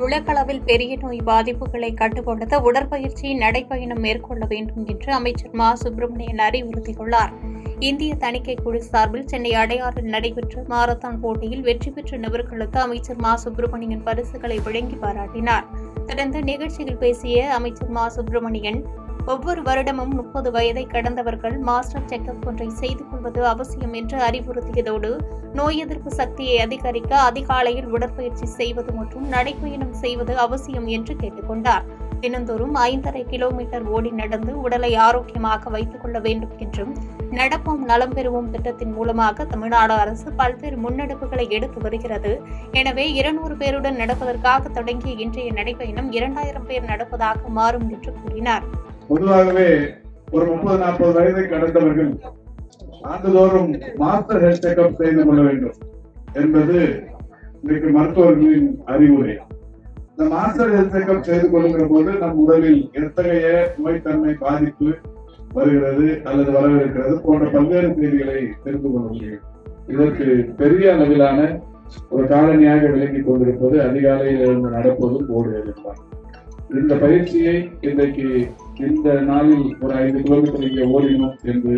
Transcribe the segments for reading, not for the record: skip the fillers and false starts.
உலகளவில் பெரிய நோய் பாதிப்புகளை கட்டுப்படுத்த உடற்பயிற்சி நடைப்பயணம் மேற்கொள்ள வேண்டும் என்று அமைச்சர் மா சுப்பிரமணியன் அறிவுறுத்தியுள்ளார். இந்திய தணிக்கை குழு சார்பில் சென்னை அடையாறில் நடைபெற்ற மாரத்தான் போட்டியில் வெற்றி பெற்ற நபர்களுக்கு அமைச்சர் மா சுப்பிரமணியன் பரிசுகளை வழங்கி பாராட்டினார். தொடர்ந்து நிகழ்ச்சியில் பேசிய அமைச்சர் மா சுப்பிரமணியன், ஒவ்வொரு வருடமும் 30 வயதை கடந்தவர்கள் மாஸ்டர் செக்அப் ஒன்றை செய்து கொள்வது அவசியம் என்று அறிவுறுத்தியதோடு, நோய் எதிர்ப்பு சக்தியை அதிகரிக்க அதிகாலையில் உடற்பயிற்சி செய்வது மற்றும் நடைப்பயணம் செய்வது அவசியம் என்று கேட்டுக் கொண்டார். தினந்தோறும் 5½ கிலோமீட்டர் ஓடி நடந்து உடலை ஆரோக்கியமாக வைத்துக் கொள்ள வேண்டும் என்றும், நடப்போம் நலம் பெறுவோம் திட்டத்தின் மூலமாக தமிழ்நாடு அரசு பல்வேறு முன்னெடுப்புகளை எடுத்து வருகிறது. எனவே 200 பேருடன் நடப்பதற்காக தொடங்கிய இன்றைய நடைப்பயணம் 2000 பேர் நடப்பதாக மாறும் என்று கூறினார். பொதுவாகவே ஒரு 30-40 வயதை கடந்தவர்கள் ஆண்டுதோறும் மாஸ்டர் ஹெல்த் செக்அப் செய்து கொள்ள வேண்டும் என்பது இன்றைக்கு மருத்துவர்களின் அறிவுரை. இந்த மாஸ்டர் ஹெல்த் செக்அப் செய்து கொள்ளுகிற போது நம் உடலில் எத்தகைய நோய்த்தன்மை பாதிப்பு வருகிறது அல்லது வரவிருக்கிறது போன்ற பல்வேறு செய்திகளை தெரிந்து கொள்ள முடியும். இதற்கு பெரிய அளவிலான ஒரு காலனியாக விளங்கிக் கொண்டிருப்பது அதிகாலையில் இருந்து நடப்பதும் ஓடுவதும் தான். இந்த பயிற்சியை இன்றைக்கு இந்த நாளில் ஒரு 5 கிலோமீட்டர் இங்கே ஓடினோம் என்று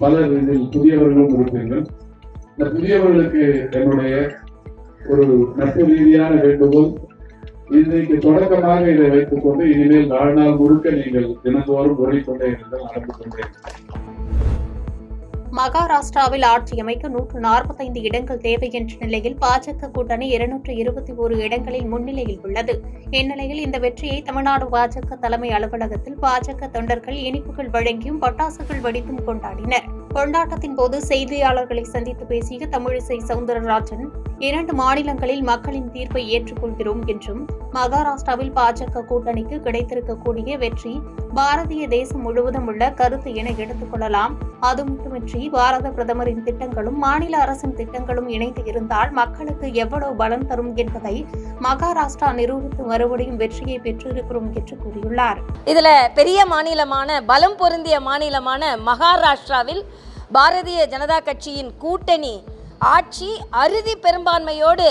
பலர் இதில் புதியவர்களும் இருப்பீர்கள். இந்த புதியவர்களுக்கு என்னுடைய ஒரு நட்பு ரீதியான வேண்டுகோள், இன்றைக்கு தொடக்கமாக இதை வைத்துக் கொண்டு இனிமேல் வாழ்நாள் முழுக்க நீங்கள் தினந்தோறும் ஓடிக்கொண்டே இருந்தால் நடந்து கொண்டே. மகாராஷ்டிராவில் ஆட்சி அமைக்க 145 இடங்கள் தேவை என்ற நிலையில் பாஜக கூட்டணி 221 இடங்களில் முன்னிலையில் உள்ளது. இந்நிலையில் இந்த வெற்றியை தமிழ்நாடு பாஜக தலைமை அலுவலகத்தில் பாஜக தொண்டர்கள் இனிப்புகள் வழங்கியும் பட்டாசுகள் வெடித்தும் கொண்டாடினர். கொண்டாட்டத்தின் போது செய்தியாளர்களை சந்தித்து பேசிய தமிழிசை சவுந்தரராஜன், 2 மாநிலங்களில் மக்களின் தீர்ப்பை ஏற்றுக்கொள்கிறோம் என்றும், மகாராஷ்டிராவில் பாஜக கூட்டணிக்கு கிடைத்திருக்கக்கூடிய வெற்றி பாரதிய தேசம் முழுவதும் உள்ள கருத்து என எடுத்துக் கொள்ளலாம். அது மட்டுமின்றி பாரத பிரதமரின் திட்டங்களும் மாநில அரசின் திட்டங்களும் இணைந்து இருந்தால் மக்களுக்கு எவ்வளவு பலன் தரும் என்பதை மகாராஷ்டிரா நிரூபித்து மறுபடியும் வெற்றியை பெற்றிருக்கிறோம் என்று கூறியுள்ளார். இதுல பெரிய மாநிலமான பலம் பொருந்திய மாநிலமான மகாராஷ்டிராவில் பாரதிய ஜனதா கட்சியின் கூட்டணி ஆட்சி அறுதி பெரும்பான்மையோடு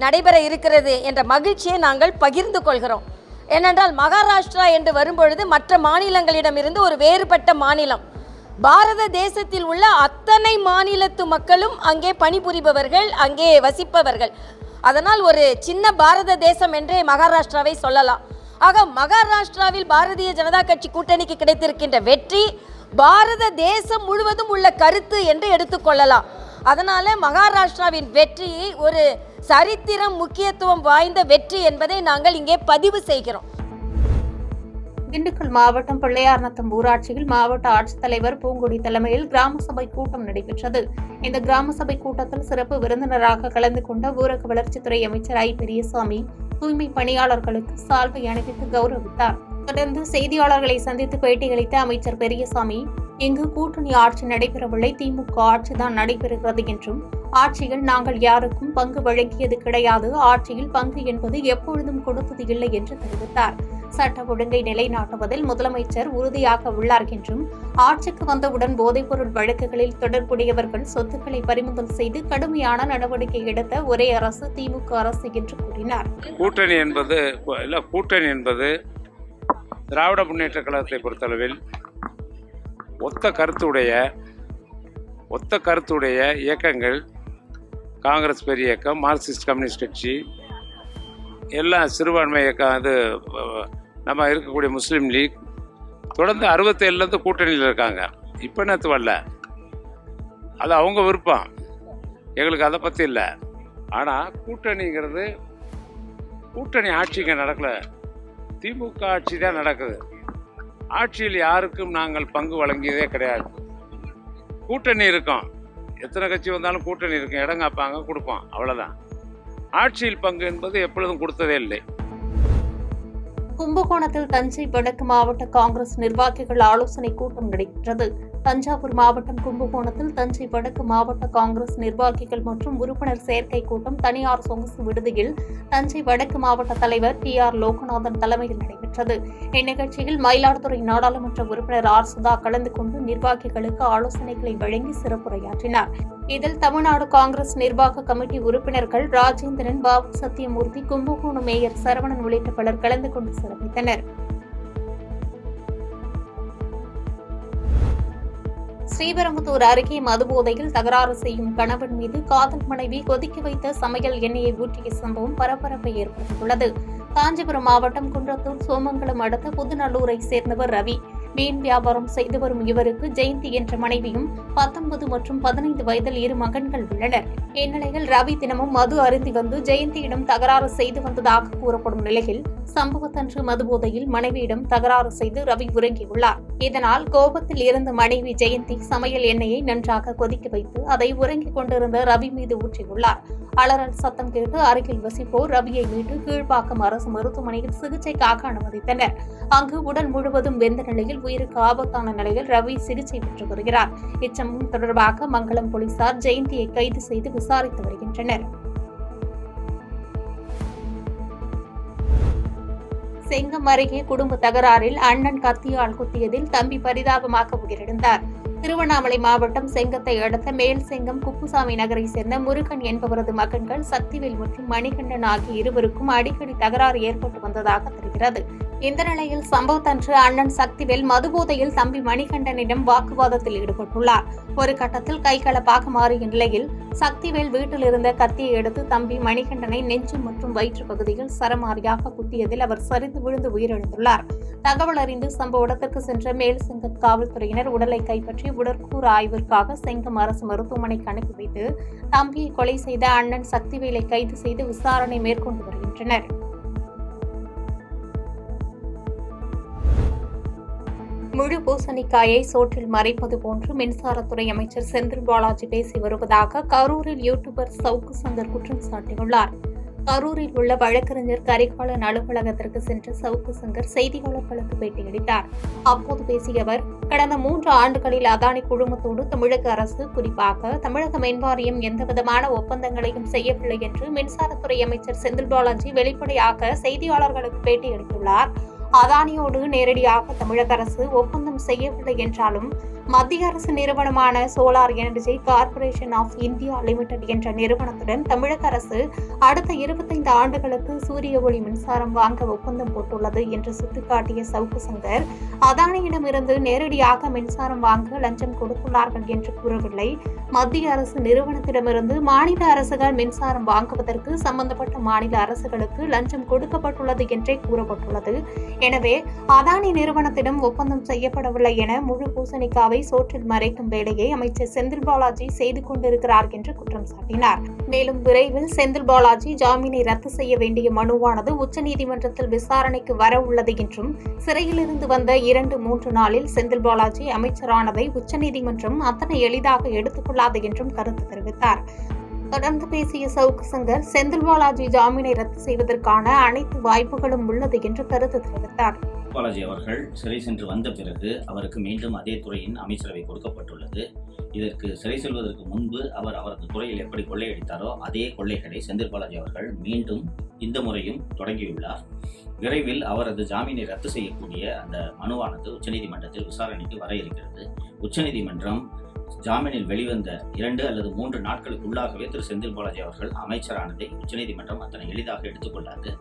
நடைபெற இருக்கிறது என்ற மகிழ்ச்சியை நாங்கள் பகிர்ந்து கொள்கிறோம். ஏனென்றால் மகாராஷ்டிரா என்று வரும்பொழுது மற்ற மாநிலங்களிடமிருந்து ஒரு வேறுபட்ட மாநிலம். பாரத தேசத்தில் உள்ள அத்தனை மாநிலத்து மக்களும் அங்கே பணிபுரிபவர்கள், அங்கே வசிப்பவர்கள். அதனால் ஒரு சின்ன பாரத தேசம் என்றே மகாராஷ்டிராவை சொல்லலாம். ஆக மகாராஷ்டிராவில் பாரதிய ஜனதா கட்சி கூட்டணிக்கு கிடைத்திருக்கின்ற வெற்றி பாரத தேசம் முழுவதும் உள்ள கருத்து என்று எடுத்துக்கொள்ளலாம். அதனால மகாராஷ்டிராவின் வெற்றியை ஒரு சரித்திரம் முக்கியத்துவம் வாய்ந்த வெற்றி என்பதை நாங்கள் இங்கே பதிவு செய்கிறோம். திண்டுக்கல் மாவட்டம் பிள்ளையார்நத்தம் ஊராட்சியில் மாவட்ட ஆட்சித்தலைவர் பூங்குடி தலைமையில் கிராம சபை கூட்டம் நடைபெற்றது. இந்த கிராம சபை கூட்டத்தில் சிறப்பு விருந்தினராக கலந்து கொண்ட ஊரக வளர்ச்சித்துறை அமைச்சர் ஐ. பெரியசாமி தூய்மை பணியாளர்களுக்கு சால்வை அணிவித்து கௌரவித்தார். தொடர்ந்து செய்தியாளர்களை சந்தித்து பேட்டியளித்த அமைச்சர் பெரியசாமி, இங்கு கூட்டணி ஆட்சி நடைபெறவில்லை, திமுக ஆட்சிதான் நடைபெறுகிறது என்றும், ஆட்சியில் நாங்கள் யாருக்கும் பங்கு வழங்கியது கிடையாது, ஆட்சியில் பங்கு என்பது எப்பொழுதும் கொடுத்தது இல்லை என்று தெரிவித்தார். சட்ட ஒழுங்கை நிலைநாட்டுவதில் முதலமைச்சர் உறுதியாக உள்ளார் என்றும், ஆட்சிக்கு வந்தவுடன் போதைப்பொருள் வழக்குகளில் தொடர்புடையவர்கள் சொத்துக்களை பறிமுதல் செய்து கடுமையான நடவடிக்கை எடுத்த ஒரே அரசு திமுக அரசு என்று கூறினார். கூட்டணி என்பது திராவிட முன்னேற்ற கழகத்தை பொறுத்தளவில் ஒத்த கருத்துடைய இயக்கங்கள், காங்கிரஸ் பெரிய இயக்கம், மார்க்சிஸ்ட் கம்யூனிஸ்ட் கட்சி, எல்லாம் சிறுபான்மை இயக்கம், அது நம்ம இருக்கக்கூடிய முஸ்லீம் லீக் தொடர்ந்து 67 கூட்டணியில் இருக்காங்க. இப்போ நேற்று வரல, அது அவங்க விருப்பம், எங்களுக்கு அதை பற்றி இல்லை. ஆனால் கூட்டணிங்கிறது கூட்டணி ஆட்சிங்க நடக்கலை, திமுக ஆட்சி தான் நடக்குது. ஆட்சியில் யாருக்கும் நாங்கள் பங்கு வழங்கியதே கிடையாது. கூட்டணி இருக்கும், எத்தனை கட்சி வந்தாலும் கூட்டணி இருக்கும், இடம் காப்பாங்க, கொடுப்போம், அவ்வளோதான். ஆட்சியில் பங்கு என்பது எப்பொழுதும் கொடுத்ததே இல்லை. கும்பகோணத்தில் தஞ்சை வடக்கு மாவட்ட காங்கிரஸ் நிர்வாகிகள் ஆலோசனை கூட்டம் நடைபெற்றது. தஞ்சாவூர் மாவட்டம் கும்பகோணத்தில் தஞ்சை வடக்கு மாவட்ட காங்கிரஸ் நிர்வாகிகள் மற்றும் உறுப்பினர் சேர்க்கை கூட்டம் தனியார் சொகுசு விடுதியில் தஞ்சை வடக்கு மாவட்ட தலைவர் TR லோகநாதன் தலைமையில் நடைபெற்றது. இந்நிகழ்ச்சியில் மயிலாடுதுறை நாடாளுமன்ற உறுப்பினர் R. சுதா கலந்து கொண்டு நிர்வாகிகளுக்கு ஆலோசனைகளை வழங்கி சிறப்புரையாற்றினார். இதில் தமிழ்நாடு காங்கிரஸ் நிர்வாக கமிட்டி உறுப்பினர்கள் ராஜேந்திரன், பாபு சத்தியமூர்த்தி, கும்பகோணம் மேயர் சரவணன் உள்ளிட்ட பலர் கலந்து கொண்டு சிறப்பித்தனர். ஸ்ரீபெரும்புதூர் அருகே மதுபோதையில் தகராறு செய்யும் கணவன் மீது காதல் மனைவி கொதிக்க வைத்த சமையல் எண்ணெயை ஊற்றிய சம்பவம் பரபரப்பை ஏற்படுத்தியுள்ளது. காஞ்சிபுரம் மாவட்டம் குன்றத்தூர் சோமங்கலம் அடுத்த புதுநல்லூரை சேர்ந்தவர் ரவி. மீன் வியாபாரம் செய்து வரும் இவருக்கு ஜெயந்தி என்ற மனைவியும் 19 மற்றும் 15 வயதில் 2 மகன்கள் உள்ளனர். இந்நிலையில் ரவி தினமும் மது அருந்தி வந்து ஜெயந்தியிடம் தகராறு செய்து வந்ததாக கூறப்படும் நிலையில் சம்பவத்தன்று மதுபோதையில் மனைவியிடம் தகராறு செய்து ரவி உறங்கியுள்ளார். இதனால் கோபத்தில் இருந்த மனைவி ஜெயந்தி சமையல் எண்ணெயை நன்றாக கொதிக்க வைத்து அதை உறங்கிக் கொண்டிருந்த ரவி மீது ஊற்றியுள்ளார். அலறல் சத்தம் கேட்டு அருகில் வசிப்போர் ரவியை மீட்டு கீழ்ப்பாக்கம் அரசு மருத்துவமனையில் சிகிச்சைக்காக அனுமதித்தனர். அங்கு உடல் முழுவதும் வெந்த நிலையில் உயிருக்கு ஆபத்தான நிலையில் ரவி சிகிச்சை பெற்று வருகிறார். இச்சம்பவம் தொடர்பாக மங்களம் போலீசார் ஜெயந்தியை கைது செய்து விசாரித்து வருகின்றனர். செங்கம் அருகே குடும்ப தகராறில் அண்ணன் கத்தியால் குத்தியதில் தம்பி பரிதாபமாக உயிரிழந்தார். திருவண்ணாமலை மாவட்டம் செங்கத்தை அடுத்த மேல் செங்கம் குப்புசாமி நகரை சேர்ந்த முருகன் என்பவரது மகன்கள் சக்திவேல் மற்றும் மணிகண்டன் ஆகிய இருவருக்கும் அடிக்கடி தகராறு ஏற்பட்டு வந்ததாக தெரிகிறது. இந்த நிலையில் சம்பவத்தன்று அண்ணன் சக்திவேல் மதுபோதையில் தம்பி மணிகண்டனிடம் வாக்குவாதத்தில் ஈடுபட்டுள்ளார். ஒரு கட்டத்தில் கைகலப்பாக மாறிய நிலையில் சக்திவேல் வீட்டில் இருந்த கத்தியை எடுத்து தம்பி மணிகண்டனை நெஞ்சு மற்றும் வயிற்று பகுதியில் சரமாரியாக குத்தியதில் அவர் சரிந்து விழுந்து உயிரிழந்துள்ளார். தகவல் அறிந்து சம்பவ இடத்திற்கு சென்ற மேல் செங்கம் காவல்துறையினர் உடலை கைப்பற்றி உடற்கூறு ஆய்விற்காக செங்கம் அரசு மருத்துவமனைக்கு அனுப்பி வைத்து தம்பியை கொலை செய்த அண்ணன் சக்திவேலை கைது செய்து விசாரணை மேற்கொண்டு வருகின்றனர். முழு பூசணிக்காயை சோற்றில் மறைப்பது போன்று மின்சாரத்துறை அமைச்சர் செந்தில் பாலாஜி பேசி வருவதாக கரூரில் யூடியூபர் சவுக்கு சங்கர் குற்றம் சாட்டியுள்ளார். கரூரில் உள்ள வழக்கறிஞர் கரிகாலன் அலுவலகத்திற்கு சென்ற சவுக்கு சங்கர் செய்தியாளர்களுக்கு பேட்டியளித்தார். அப்போது பேசிய அவர், கடந்த 3 ஆண்டுகளில் அதானி குழுமத்தோடு தமிழக அரசு, குறிப்பாக தமிழக மின்வாரியம் எந்தவிதமான ஒப்பந்தங்களையும் செய்யவில்லை என்று மின்சாரத்துறை அமைச்சர் செந்தில் பாலாஜி வெளிப்படையாக செய்தியாளர்களுக்கு பேட்டியளித்துள்ளார். அதானியோடு நேரடியாக தமிழக அரசு ஒப்பந்தம் செய்யவில்லை என்றாலும் மத்திய அரசு நிறுவனமான solar energy corporation of India limited என்ற நிறுவனத்துடன் தமிழக அரசு அடுத்த 25 ஆண்டுகளுக்கு சூரிய ஒளி மின்சாரம் வாங்க ஒப்பந்தம் போட்டுள்ளது என்று சுட்டிக்காட்டிய சவுக்கு சங்கர், அதானியிடமிருந்து நேரடியாக மின்சாரம் வாங்க லஞ்சம் கொடுத்துள்ளார்கள் என்று கூறவில்லை. மத்திய அரசு நிறுவனத்திடமிருந்து மாநில அரசுகள் மின்சாரம் வாங்குவதற்கு சம்பந்தப்பட்ட மாநில அரசுகளுக்கு லஞ்சம் கொடுக்கப்பட்டுள்ளது என்றே கூறப்பட்டுள்ளது. எனவே அதானி நிறுவனத்திடம் ஒப்பந்தம் செய்யப்படவில்லை என முழு பூசணிக்காவை சோற்றில் மறைக்கும் வேலையை அமைச்சர் செந்தில் பாலாஜி செய்து கொண்டிருக்கிறார் என்று குற்றம் சாட்டினார். மேலும் விரைவில் செந்தில் பாலாஜி ஜாமீனை ரத்து செய்ய வேண்டிய மனுவானது உச்சநீதிமன்றத்தில் விசாரணைக்கு வர உள்ளது என்றும், சிறையிலிருந்து வந்த 2-3 நாளில் செந்தில் பாலாஜி அமைச்சரானதை உச்சநீதிமன்றம் அத்தனை எளிதாக எடுத்துக்கொள்ளாது என்றும் கருத்து தெரிவித்தார். தொடர்ந்து பேசிய சவுக்கு சங்கர், செந்தில் பாலாஜி ஜாமீனை ரத்து செய்வதற்கான அனைத்து வாய்ப்புகளும் உள்ளது என்று கருத்து தெரிவித்தார். பாலாஜி அவர்கள் சிறை சென்று வந்த பிறகு அவருக்கு மீண்டும் அதே துறையின் அமைச்சரவை கொடுக்கப்பட்டுள்ளது. இதற்கு சிறை செல்வதற்கு முன்பு அவர் அவரது துறையில் எப்படி கொள்ளையடித்தாரோ அதே கொள்ளைகளை செந்தில் பாலாஜி அவர்கள் மீண்டும் இந்த முறையும் தொடங்கியுள்ளார். விரைவில் அவரது ஜாமீனை ரத்து செய்யக்கூடிய அந்த மனுவானது உச்சநீதிமன்றத்தில் விசாரணைக்கு வர இருக்கிறது. உச்சநீதிமன்றம் ஜாமீனில் வெளிவந்த 2 அல்லது 3 நாட்களுக்குள்ளாகவே திரு செந்தில் பாலாஜி அவர்கள் அமைச்சரானதை உச்சநீதிமன்றம் அத்தனை எளிதாக எடுத்துக்கொள்ளாது.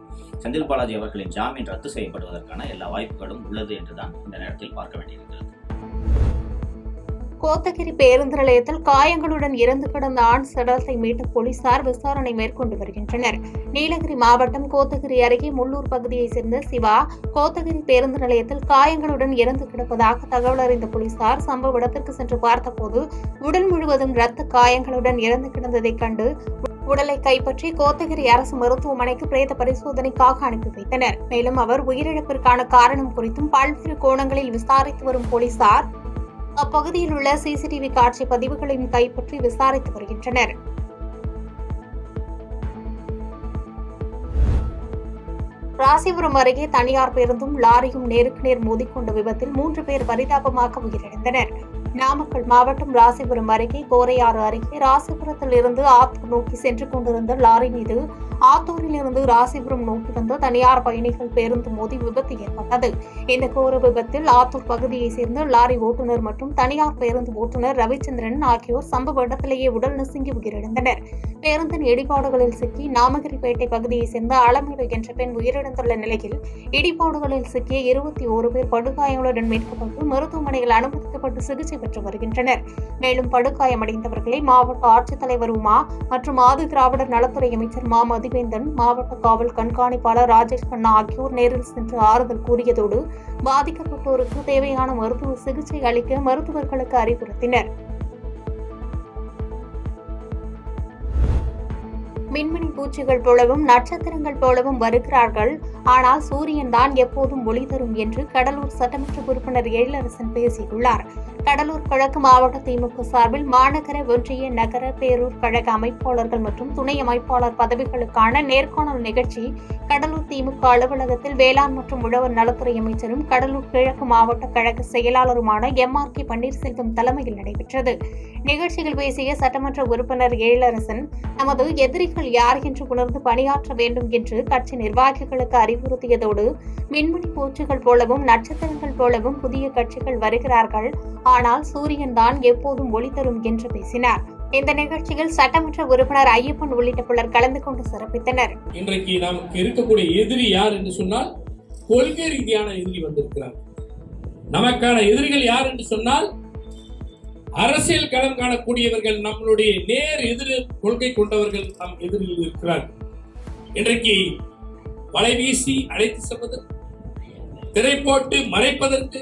செந்தில் பாலாஜி அவர்களின் ஜாமீன் ரத்து செய்யப்படுவதற்கான எல்லா வாய்ப்புகளும் உள்ளது என்றுதான் இந்த நேரத்தில் பார்க்க வேண்டியிருக்கிறது. கோத்தகிரி பேருந்து நிலையத்தில் காயங்களுடன் இறந்து கிடந்த ஆண் சடலத்தை மீட்ட போலீசார் விசாரணை மேற்கொண்டு வருகின்றனர். நீலகிரி மாவட்டம் கோத்தகிரி அருகே முள்ளூர் பகுதியைச் சேர்ந்த சிவா கோத்தகிரி பேருந்து நிலையத்தில் காயங்களுடன் இறந்து கிடப்பதாக தகவல் அறிந்த போலீசார் சம்பவ இடத்திற்கு சென்று பார்த்தபோது உடல் முழுவதும் இரத்த காயங்களுடன் இறந்து கிடந்ததைக் கண்டு உடலை கைப்பற்றி கோத்தகிரி அரசு மருத்துவமனைக்கு பிரேத பரிசோதனைக்காக அனுப்பி வைத்தனர். மேலும் அவர் உயிரிழப்பிற்கான காரணம் குறித்தும் பல்வேறு கோணங்களில் விசாரித்து வரும் போலீசார் அப்பகுதியில் உள்ள சிசிடிவி காட்சி பதிவுகளையும் கைப்பற்றி விசாரித்து வருகின்றனர். ராசிபுரம் அருகே தனியார் பேருந்தும் லாரியும் நேருக்கு நேர் மோதிக்கொண்ட விபத்தில் 3 பேர் பரிதாபமாக உயிரிழந்தனர். நாமக்கல் மாவட்டம் ராசிபுரம் அருகே கோரையாறு அருகே ராசிபுரத்தில் இருந்து ஆத்தூர் நோக்கி சென்று கொண்டிருந்த லாரி மீது ஆத்தூரில் இருந்து ராசிபுரம் நோக்கி வந்த தனியார் பயணிகள் பேருந்து மோதி விபத்து ஏற்பட்டது. இந்த கோர விபத்தில் ஆத்தூர் பகுதியைச் சேர்ந்த லாரி ஓட்டுநர் மற்றும் தனியார் பேருந்து ஓட்டுநர் ரவிச்சந்திரன் ஆகியோர் சம்பவ இடத்திலேயே உடல் நசுங்கி உயிரிழந்தனர். பேருந்தின் இடிபாடுகளில் சிக்கி நாமகிரிப்பேட்டை பகுதியைச் சேர்ந்த அளமேடு என்ற பெண் உயிரிழந்துள்ள நிலையில் இடிபாடுகளில் சிக்கிய 21 பேர் படுகாயங்களுடன் மீட்கப்பட்டு மருத்துவமனையில் அனுமதிக்கப்பட்டு சிகிச்சை பெற்று வருகின்றனர். மேலும் படுகாயமடைந்தவர்களை மாவட்ட ஆட்சித்தலைவர் உமா மற்றும் ஆதி திராவிடர் நலத்துறை அமைச்சர் மா மதிவேந்தன், மாவட்ட காவல் கண்காணிப்பாளர் ராஜேஷ் கண்ணா ஆகியோர் நேரில் சென்று ஆறுதல் கூறியதோடு பாதிக்கப்பட்டோருக்கு தேவையான மருத்துவ சிகிச்சை அளிக்க மருத்துவர்களுக்கு அறிவுறுத்தினர். மின்மினி பூச்சிகள் போலவும் நட்சத்திரங்கள் போலவும் வருகிறார்கள், ஆனால் சூரியன் தான் எப்போதும் ஒளி தரும் என்று கடலூர் சட்டமன்ற உறுப்பினர் எழிலரசன் பேசியுள்ளார். கடலூர் கிழக்கு மாவட்ட திமுக சார்பில் மாநகர, ஒன்றிய, நகர, பேரூர் கழக அமைப்பாளர்கள் மற்றும் துணை அமைப்பாளர் பதவிகளுக்கான நேர்காணல் நிகழ்ச்சி கடலூர் திமுக அலுவலகத்தில் வேளாண் மற்றும் உழவர் நலத்துறை அமைச்சரும் கடலூர் கிழக்கு மாவட்ட கழக செயலாளருமான MRK பன்னீர்செல்வம் தலைமையில் நடைபெற்றது. நிகழ்ச்சியில் பேசிய சட்டமன்ற உறுப்பினர் எழிலரசன், நமது எதிரிகள் யார் என்று உணர்ந்து பணியாற்ற வேண்டும் என்று கட்சி நிர்வாகிகளுக்கு அறிவுறுத்தியதோடு மின்மினி பூச்சிகள் போலவும் நட்சத்திரங்கள் போலவும் புதிய கட்சிகள் வருகிறார்கள், ஆனால் சூரியன் தான் எப்போதும் ஒளி தரும் என்று பேசினார். இந்த நிகழ்ச்சியில் சட்டமன்ற உறுப்பினர் ஐயப்பன் உள்ளிட்ட பலர் கலந்து கொண்டு சிறப்பித்தனர். இன்றைக்கு நமக்கு இருக்கக்கூடிய எதிரி யார் என்று சொன்னால் கொள்கை ரீதியான எதிரி வந்திருக்கிறார். நமக்கான எதிரிகள் யார் என்று சொன்னால் அரசியல் களம் காணக்கூடியவர்கள், நம்மளுடைய நேர் எதிர் கொள்கை கொண்டவர்கள் நம் எதிரில் இருக்கிறார்கள். இன்றைக்கு வலை வீசி அழைத்து செல்வதற்கு, திரை போட்டு மறைப்பதற்கு,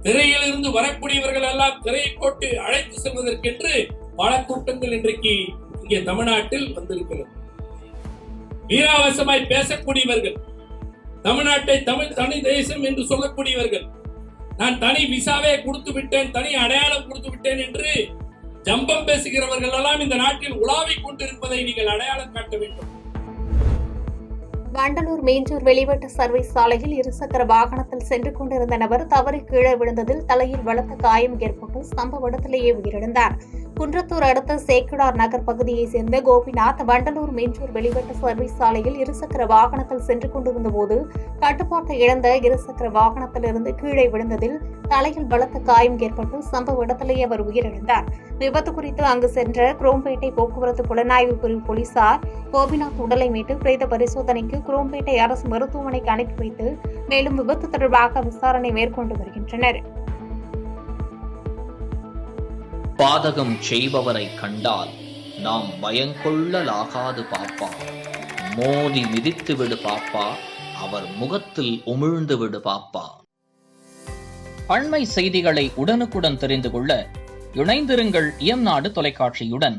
திரையிலிருந்து வரக்கூடியவர்கள் எல்லாம் திரையை போட்டு அழைத்து செல்வதற்கென்று பல கூட்டங்கள் இன்றைக்கு இங்கே தமிழ்நாட்டில் வந்திருக்கிறது. வீராவசமாய் பேசக்கூடியவர்கள், தமிழ்நாட்டை தமிழ் தனி தேசம் என்று சொல்லக்கூடியவர்கள், நான் தனி விசாவே கொடுத்து விட்டேன், தனி அடையாளம் கொடுத்து விட்டேன் என்று ஜம்பம் பேசுகிறவர்கள் எல்லாம் இந்த நாட்டில் உலாவிக் கொண்டிருப்பதை நீங்கள் அடையாளம் காட்ட வேண்டும். வண்டலூர் மீஞ்சூர் வெளிவட்ட சர்வீஸ் சாலையில் இருசக்கர வாகனத்தில் சென்று கொண்டிருந்த நபர் தவறி கீழே விழுந்ததில் தலையில் பலத்த காயம் ஏற்பட்டு சம்பவ இடத்திலேயே உயிரிழந்தார். குன்றத்தூர் அடுத்த சேக்கிடார் நகர் பகுதியைச் சேர்ந்த கோபிநாத் வண்டலூர் மீஞ்சூர் வெளிவட்ட சர்வீஸ் சாலையில் இருசக்கர வாகனத்தில் சென்று கொண்டிருந்த போது கட்டுப்பாட்டை இழந்த இருசக்கர வாகனத்திலிருந்து கீழே விழுந்ததில் தலையில் பலத்த காயம் ஏற்பட்டு சம்பவ இடத்திலேயே அவர் உயிரிழந்தார். விபத்து குறித்து அங்கு சென்ற குரோம்பேட்டை போக்குவரத்து புலனாய்வு பிரிவு போலீசார் கோபிநாத் உடலை மீட்டு பிரேத பரிசோதனைக்கு குரோம்பேட்டை அரசு மருத்துவமனைக்கு அனுப்பி வைத்து மேலும் விபத்து தொடர்பாக விசாரணை மேற்கொண்டு வருகின்றனர். பாதகம் செய்பவரை கண்டால் நாம் பயங்கொள்ளலாகாது பாப்பா, மோதி மிதித்து விடு பாப்பா, அவர் முகத்தில் உமிழ்ந்து விடு பாப்பா. அண்மை செய்திகளை உடனுக்குடன் தெரிந்து கொள்ள இணைந்திருங்கள் இயம்நாடு தொலைக்காட்சியுடன்.